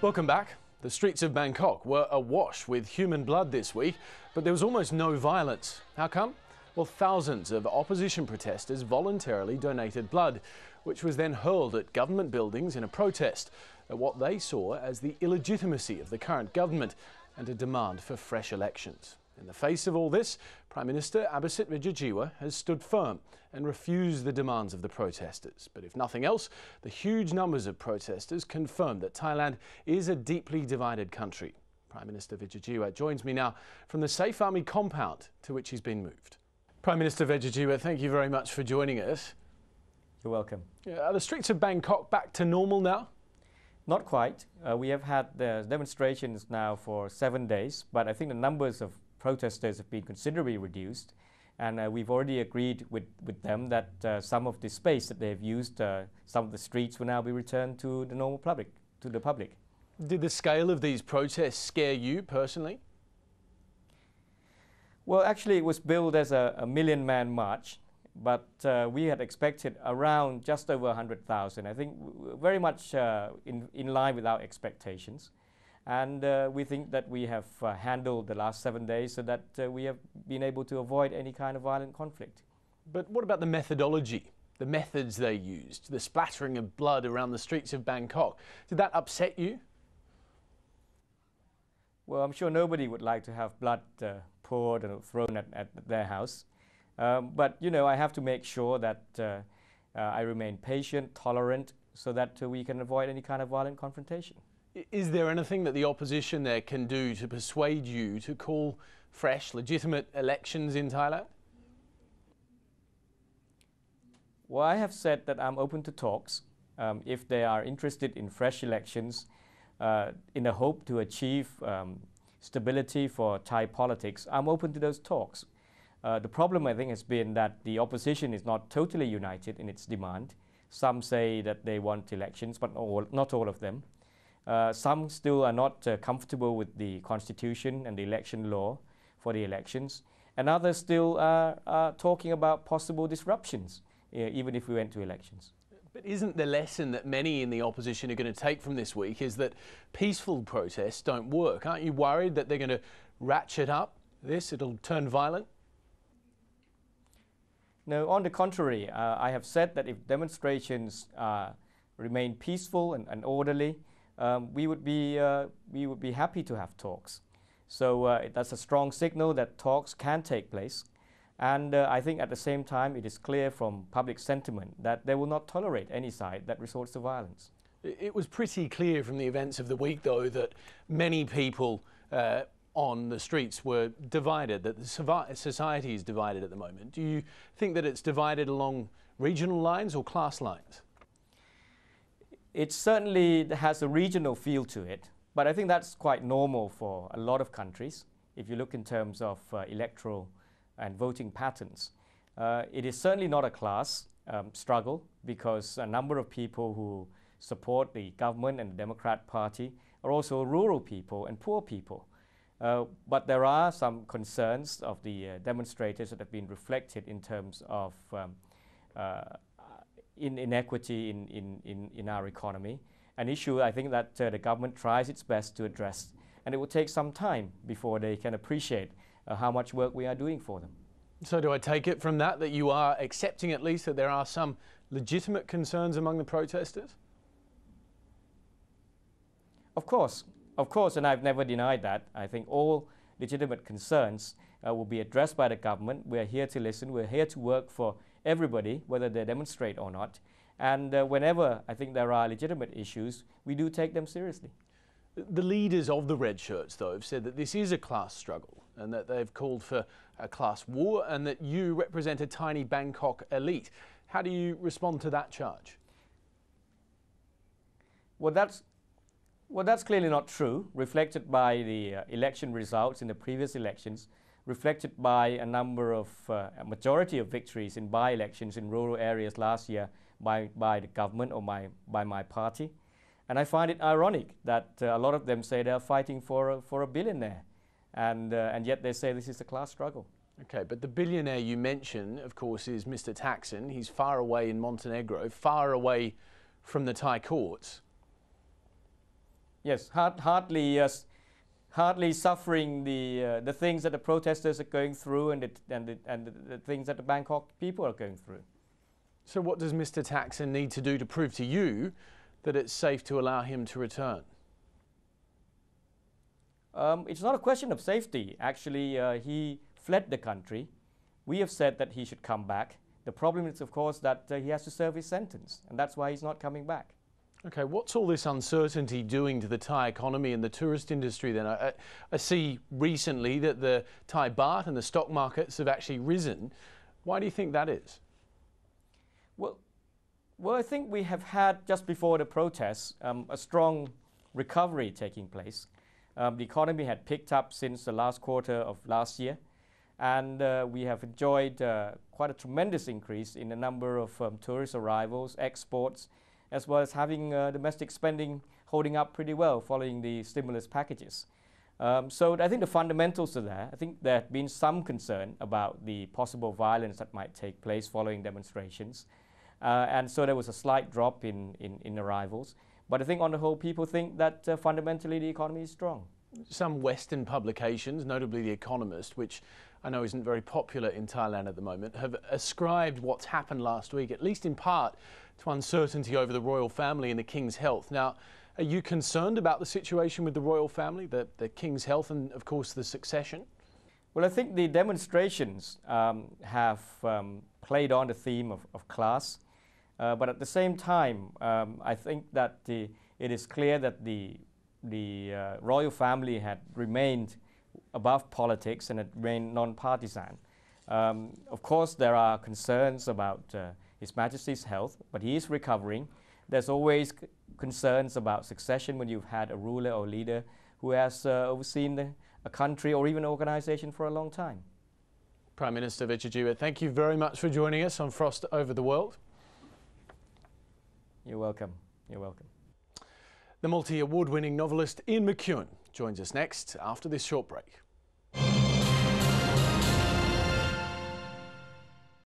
Welcome back. The streets of Bangkok were awash with human blood this week, but there was almost no violence. How come? Well, thousands of opposition protesters voluntarily donated blood, which was then hurled at government buildings in a protest at what they saw as the illegitimacy of the current government and a demand for fresh elections. In the face of all this, Prime Minister Abhisit Vejjajiva has stood firm and refused the demands of the protesters. But if nothing else, the huge numbers of protesters confirm that Thailand is a deeply divided country. Prime Minister Vejjajiva joins me now from the Safe Army compound to which he's been moved. Prime Minister Vejjajiva, thank you very much for joining us. You're welcome. Are the streets of Bangkok back to normal now? Not quite. We have had the demonstrations now for 7 days, but I think the numbers of protesters have been considerably reduced, and we've already agreed with them that some of the space that they've used, some of the streets will now be returned to the normal public, to the public. Did the scale of these protests scare you personally? Well, actually it was billed as a million-man march, but we had expected around just over 100,000. I think very much in line with our expectations. And we think that we have handled the last 7 days so that we have been able to avoid any kind of violent conflict. But what about the methodology, the methods they used, the splattering of blood around the streets of Bangkok? Did that upset you? Well, I'm sure nobody would like to have blood poured and thrown at their house. But, you know, I have to make sure that I remain patient, tolerant, so that we can avoid any kind of violent confrontation. Is there anything that the opposition there can do to persuade you to call fresh, legitimate elections in Thailand? Well, I have said that I'm open to talks if they are interested in fresh elections in the hope to achieve stability for Thai politics. I'm open to those talks. The problem, I think, has been that the opposition is not totally united in its demand. Some say that they want elections, but not all of them. Some still are not comfortable with the constitution and the election law for the elections, and others still are talking about possible disruptions, even if we went to elections. But isn't the lesson that many in the opposition are going to take from this week is that peaceful protests don't work? Aren't you worried that they're going to ratchet up this, it'll turn violent? No, on the contrary, I have said that if demonstrations remain peaceful and orderly, we would be happy to have talks. So that's a strong signal that talks can take place. And I think at the same time it is clear from public sentiment that they will not tolerate any side that resorts to violence. It was pretty clear from the events of the week, though, that many people on the streets were divided, that the society is divided at the moment. Do you think that it's divided along regional lines or class lines? It certainly has a regional feel to it, but I think that's quite normal for a lot of countries. If you look in terms of electoral and voting patterns, it is certainly not a class struggle, because a number of people who support the government and the Democrat Party are also rural people and poor people. But there are some concerns of the demonstrators that have been reflected in terms of inequity in our economy, an issue I think that the government tries its best to address, and it will take some time before they can appreciate how much work we are doing for them. So do I take it from that that you are accepting at least that there are some legitimate concerns among the protesters? Of course, and I've never denied that. I think all legitimate concerns will be addressed by the government. We're here to listen, we're here to work for everybody, whether they demonstrate or not. And whenever I think there are legitimate issues, we do take them seriously. The leaders of the red shirts, though, have said that this is a class struggle and that they've called for a class war and that you represent a tiny Bangkok elite. How do you respond to that charge? Well, that's clearly not true, reflected by the election results in the previous elections, reflected by a number of, a majority of victories in by-elections in rural areas last year by the government or by my party. And I find it ironic that a lot of them say they're fighting for a billionaire, and yet they say this is a class struggle. Okay, but the billionaire you mention, of course, is Mr. Thaksin. He's far away in Montenegro, far away from the Thai courts. Yes, hardly suffering the things that the protesters are going through and the things that the Bangkok people are going through. So what does Mr. Thaksin need to do to prove to you that it's safe to allow him to return? It's not a question of safety. Actually, he fled the country. We have said that he should come back. The problem is, of course, that he has to serve his sentence, and that's why he's not coming back. Okay, what's all this uncertainty doing to the Thai economy and the tourist industry then? I see recently that the Thai baht and the stock markets have actually risen. Why do you think that is? Well, I think we have had, just before the protests, a strong recovery taking place. The economy had picked up since the last quarter of last year, and we have enjoyed quite a tremendous increase in the number of tourist arrivals, exports, as well as having domestic spending holding up pretty well following the stimulus packages. So I think the fundamentals are there. I think there had been some concern about the possible violence that might take place following demonstrations. And so there was a slight drop in arrivals. But I think on the whole, people think that fundamentally the economy is strong. Some Western publications, notably The Economist, which I know isn't very popular in Thailand at the moment, have ascribed what's happened last week, at least in part, to uncertainty over the royal family and the King's health. Now, are you concerned about the situation with the royal family, the King's health and, of course, the succession? Well, I think the demonstrations have played on the theme of class. But at the same time, I think that it is clear that the royal family had remained above politics and had remained non-partisan. Of course, there are concerns about His Majesty's health, but he is recovering. There's always concerns about succession when you've had a ruler or leader who has overseen a country or even an organization for a long time. Prime Minister Vejjajiva, thank you very much for joining us on Frost Over the World. You're welcome. You're welcome. The multi-award winning novelist Ian McEwan joins us next after this short break.